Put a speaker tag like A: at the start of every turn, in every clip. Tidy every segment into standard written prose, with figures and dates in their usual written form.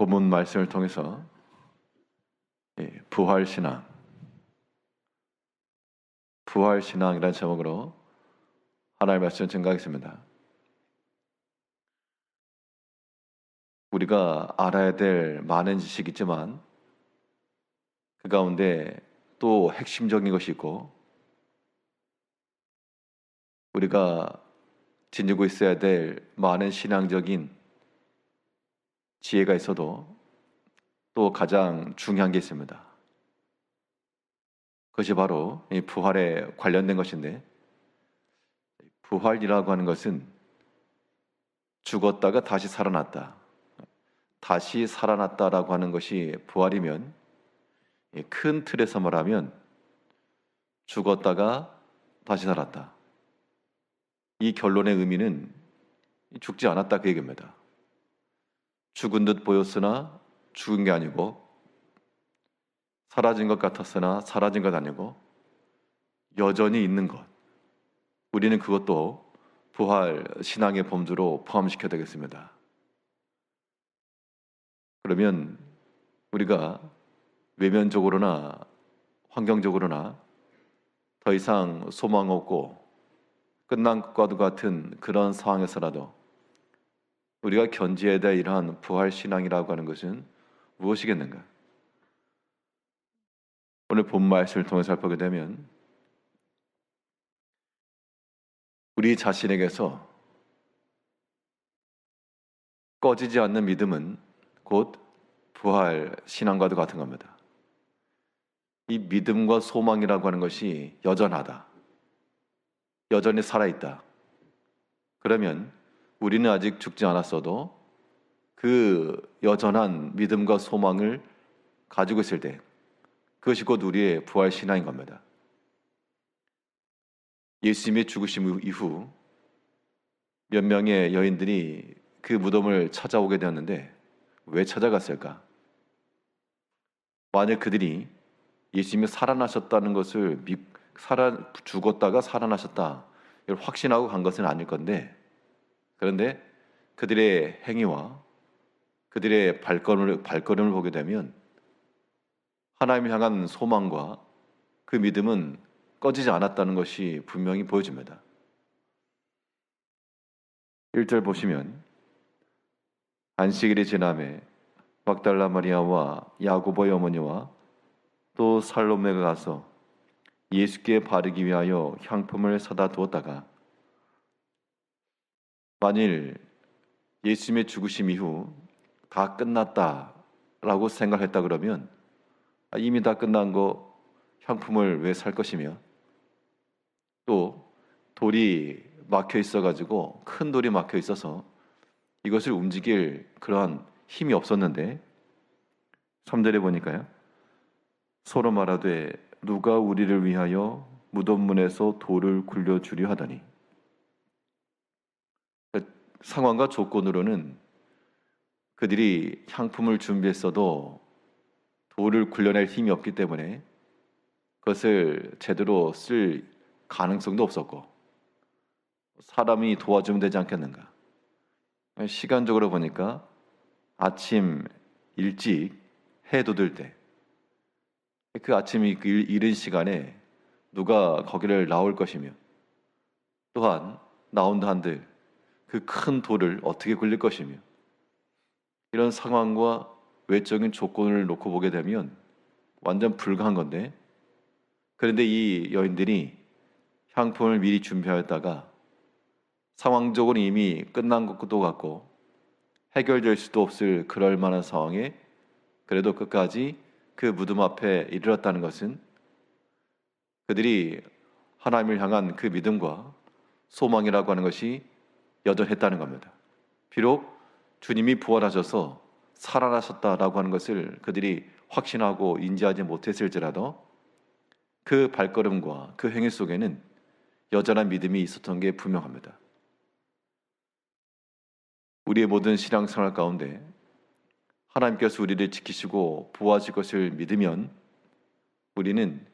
A: 본문 말씀을 통해서 부활신앙, 부활신앙이라는 제목으로 하나님의 말씀을 증거하겠습니다. 우리가 알아야 될 많은 지식이 있지만 그 가운데 또 핵심적인 것이 있고 우리가 지니고 있어야 될 많은 신앙적인 지혜가 있어도 또 가장 중요한 게 있습니다. 그것이 바로 이 부활에 관련된 것인데, 부활이라고 하는 것은 죽었다가 다시 살아났다, 다시 살아났다라고 하는 것이 부활이면, 큰 틀에서 말하면 죽었다가 다시 살았다, 이 결론의 의미는 죽지 않았다 그 얘기입니다. 죽은 듯 보였으나 죽은 게 아니고, 사라진 것 같았으나 사라진 것 아니고 여전히 있는 것, 우리는 그것도 부활 신앙의 범주로 포함시켜야 되겠습니다. 그러면 우리가 외면적으로나 환경적으로나 더 이상 소망 없고 끝난 것과도 같은 그런 상황에서라도 우리가 견지해야 될 이러한 부활 신앙이라고 하는 것은 무엇이겠는가? 오늘 본 말씀을 통해 살펴보게 되면 우리 자신에게서 꺼지지 않는 믿음은 곧 부활 신앙과도 같은 겁니다. 이 믿음과 소망이라고 하는 것이 여전하다, 여전히 살아있다. 그러면 우리는 아직 죽지 않았어도 그 여전한 믿음과 소망을 가지고 있을 때 그것이 곧 우리의 부활 신앙인 겁니다. 예수님의 죽으심 이후 몇 명의 여인들이 그 무덤을 찾아오게 되었는데 왜 찾아갔을까? 만약 그들이 예수님이 살아나셨다는 것을 죽었다가 살아나셨다 이걸 확신하고 간 것은 아닐 건데, 그런데 그들의 행위와 그들의 발걸음을 보게 되면 하나님을 향한 소망과 그 믿음은 꺼지지 않았다는 것이 분명히 보여집니다. 1절 보시면, 안식일이 지남에 막달라 마리아와 야고보의 어머니와 또 살로메가 가서 예수께 바르기 위하여 향품을 사다 두었다가, 만일 예수님의 죽으심 이후 다 끝났다라고 생각했다 그러면 이미 다 끝난 거 향품을 왜 살 것이며, 또 돌이 막혀 있어가지고 큰 돌이 막혀 있어서 이것을 움직일 그러한 힘이 없었는데, 3절에 보니까요, 서로 말하되 누가 우리를 위하여 무덤문에서 돌을 굴려주려 하더니, 상황과 조건으로는 그들이 향품을 준비했어도 돌을 굴려낼 힘이 없기 때문에 그것을 제대로 쓸 가능성도 없었고, 사람이 도와주면 되지 않겠는가? 시간적으로 보니까 아침 일찍 해 돋을 때, 그 아침이 그 이른 시간에 누가 거기를 나올 것이며, 또한 나온다 한들 그 큰 돌을 어떻게 굴릴 것이며, 이런 상황과 외적인 조건을 놓고 보게 되면 완전 불가한 건데, 그런데 이 여인들이 향품을 미리 준비하였다가 상황적으로 이미 끝난 것도 같고 해결될 수도 없을 그럴 만한 상황에 그래도 끝까지 그 무덤 앞에 이르렀다는 것은 그들이 하나님을 향한 그 믿음과 소망이라고 하는 것이 여전했다는 겁니다. 비록 주님이 부활하셔서 살아나셨다라고 하는 것을 그들이 확신하고 인지하지 못했을지라도 그 발걸음과 그 행위 속에는 여전한 믿음이 있었던 게 분명합니다. 우리의 모든 신앙생활 가운데 하나님께서 우리를 지키시고 보호하실 것을 믿으면 우리는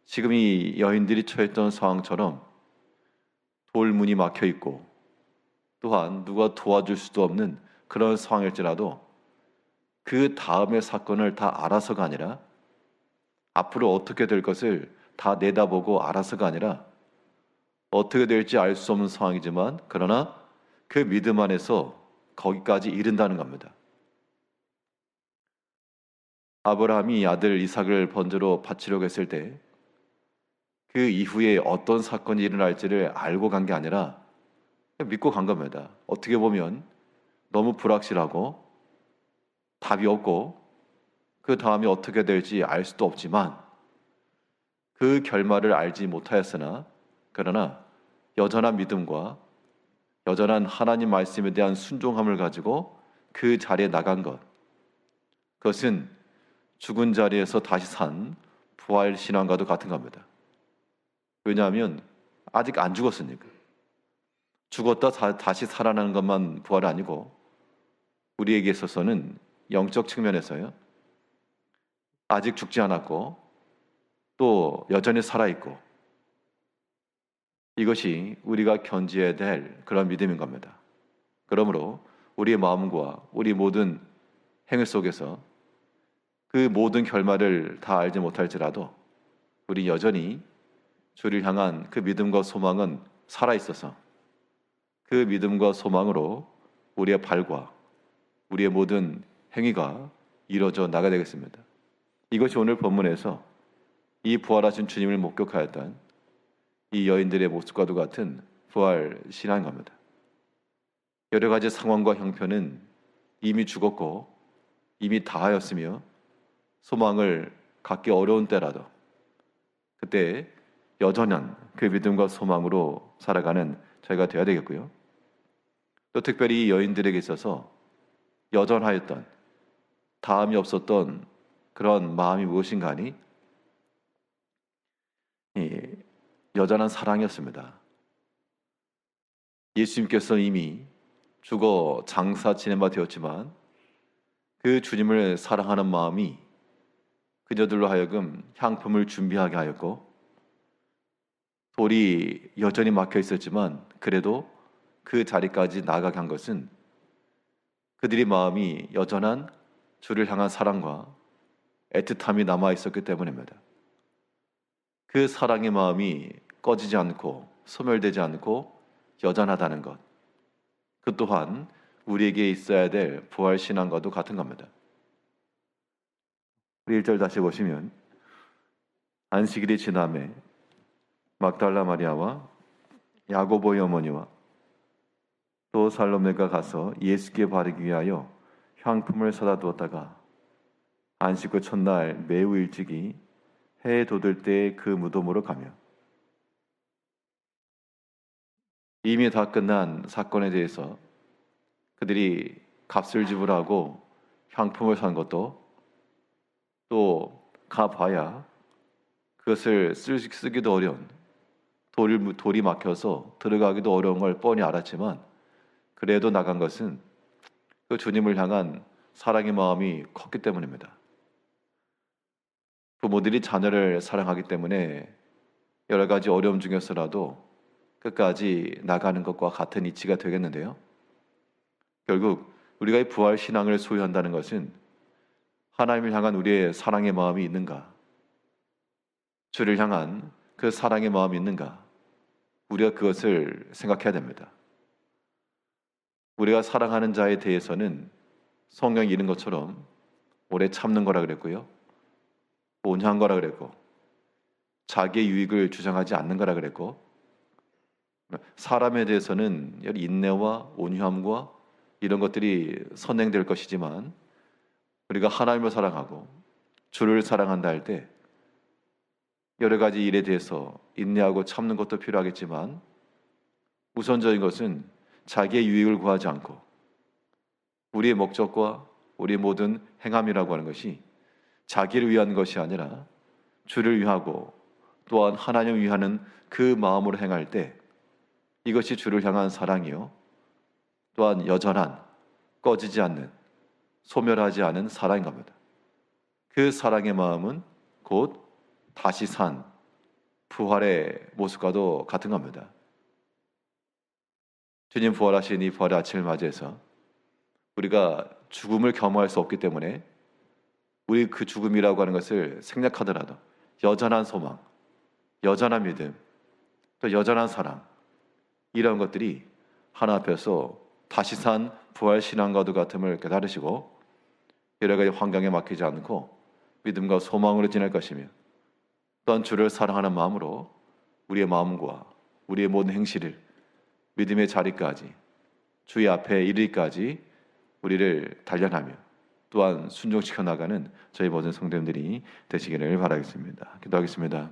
A: 지금 이 여인들이 처했던 상황처럼 돌문이 막혀 있고 또한 누가 도와줄 수도 없는 그런 상황일지라도 그 다음의 사건을 다 알아서가 아니라, 앞으로 어떻게 될 것을 다 내다보고 알아서가 아니라, 어떻게 될지 알 수 없는 상황이지만 그러나 그 믿음 안에서 거기까지 이른다는 겁니다. 아브라함이 아들 이삭을 번제로 바치려고 했을 때 그 이후에 어떤 사건이 일어날지를 알고 간 게 아니라 그냥 믿고 간 겁니다. 어떻게 보면 너무 불확실하고 답이 없고 그 다음이 어떻게 될지 알 수도 없지만 그 결말을 알지 못하였으나 그러나 여전한 믿음과 여전한 하나님 말씀에 대한 순종함을 가지고 그 자리에 나간 것, 그것은 죽은 자리에서 다시 산 부활 신앙과도 같은 겁니다. 왜냐하면 아직 안 죽었으니까. 죽었다 다시 살아나는 것만 부활이 아니고 우리에게 있어서는 영적 측면에서요, 아직 죽지 않았고 또 여전히 살아있고, 이것이 우리가 견지해야 될 그런 믿음인 겁니다. 그러므로 우리의 마음과 우리 모든 행위 속에서 그 모든 결말을 다 알지 못할지라도 우리 여전히 주를 향한 그 믿음과 소망은 살아있어서 그 믿음과 소망으로 우리의 발과 우리의 모든 행위가 이루어져 나가야 되겠습니다. 이것이 오늘 본문에서 이 부활하신 주님을 목격하였던 이 여인들의 모습과도 같은 부활 신앙인 겁니다. 여러 가지 상황과 형편은 이미 죽었고 이미 다하였으며 소망을 갖기 어려운 때라도 그때 여전한 그 믿음과 소망으로 살아가는 저희가 되어야 되겠고요. 또 특별히 이 여인들에게 있어서 여전하였던, 다함이 없었던 그런 마음이 무엇인가 하니 여전한 사랑이었습니다. 예수님께서 이미 죽어 장사 지낸 바 되었지만 그 주님을 사랑하는 마음이 그녀들로 하여금 향품을 준비하게 하였고, 돌이 여전히 막혀 있었지만 그래도 그 자리까지 나아가게 한 것은 그들의 마음이 여전한 주를 향한 사랑과 애틋함이 남아 있었기 때문입니다. 그 사랑의 마음이 꺼지지 않고 소멸되지 않고 여전하다는 것, 그 또한 우리에게 있어야 될 부활 신앙과도 같은 겁니다. 우리 1절 다시 보시면, 안식일이 지남에 막달라 마리아와 야고보의 어머니와 또 살로메가 가서 예수께 바르기 위하여 향품을 사다 두었다가 안식 후 첫날 매우 일찍이 해 돋을 때 그 무덤으로 가며, 이미 다 끝난 사건에 대해서 그들이 값을 지불하고 향품을 산 것도, 또 가봐야 그것을 쓰기도 어려운, 돌이 막혀서 들어가기도 어려운 걸 뻔히 알았지만 그래도 나간 것은 그 주님을 향한 사랑의 마음이 컸기 때문입니다. 부모들이 자녀를 사랑하기 때문에 여러 가지 어려움 중에서라도 끝까지 나가는 것과 같은 이치가 되겠는데요. 결국 우리가 이 부활 신앙을 소유한다는 것은 하나님을 향한 우리의 사랑의 마음이 있는가, 주를 향한 그 사랑의 마음이 있는가, 우리가 그것을 생각해야 됩니다. 우리가 사랑하는 자에 대해서는 성경이 이런 것처럼 오래 참는 거라 그랬고요, 온유한 거라 그랬고, 자기의 유익을 주장하지 않는 거라 그랬고, 사람에 대해서는 인내와 온유함과 이런 것들이 선행될 것이지만 우리가 하나님을 사랑하고 주를 사랑한다 할 때 여러 가지 일에 대해서 인내하고 참는 것도 필요하겠지만 우선적인 것은 자기의 유익을 구하지 않고 우리의 목적과 우리의 모든 행함이라고 하는 것이 자기를 위한 것이 아니라 주를 위하고 또한 하나님을 위하는 그 마음으로 행할 때 이것이 주를 향한 사랑이요, 또한 여전한, 꺼지지 않는, 소멸하지 않은 사랑인 겁니다. 그 사랑의 마음은 곧 다시 산 부활의 모습과도 같은 겁니다. 주님 부활하신 이 부활의 아침을 맞이해서 우리가 죽음을 겸허할 수 없기 때문에 우리 그 죽음이라고 하는 것을 생략하더라도 여전한 소망, 여전한 믿음, 또 여전한 사랑, 이런 것들이 하나 앞에서 다시 산 부활 신앙과도 같음을 깨달으시고 여러 가지 환경에 맡기지 않고 믿음과 소망으로 지낼 것이며 또한 주를 사랑하는 마음으로 우리의 마음과 우리의 모든 행실을 믿음의 자리까지 주의 앞에 이르기까지 우리를 단련하며 또한 순종시켜 나가는 저희 모든 성도님들이 되시기를 바라겠습니다. 기도하겠습니다.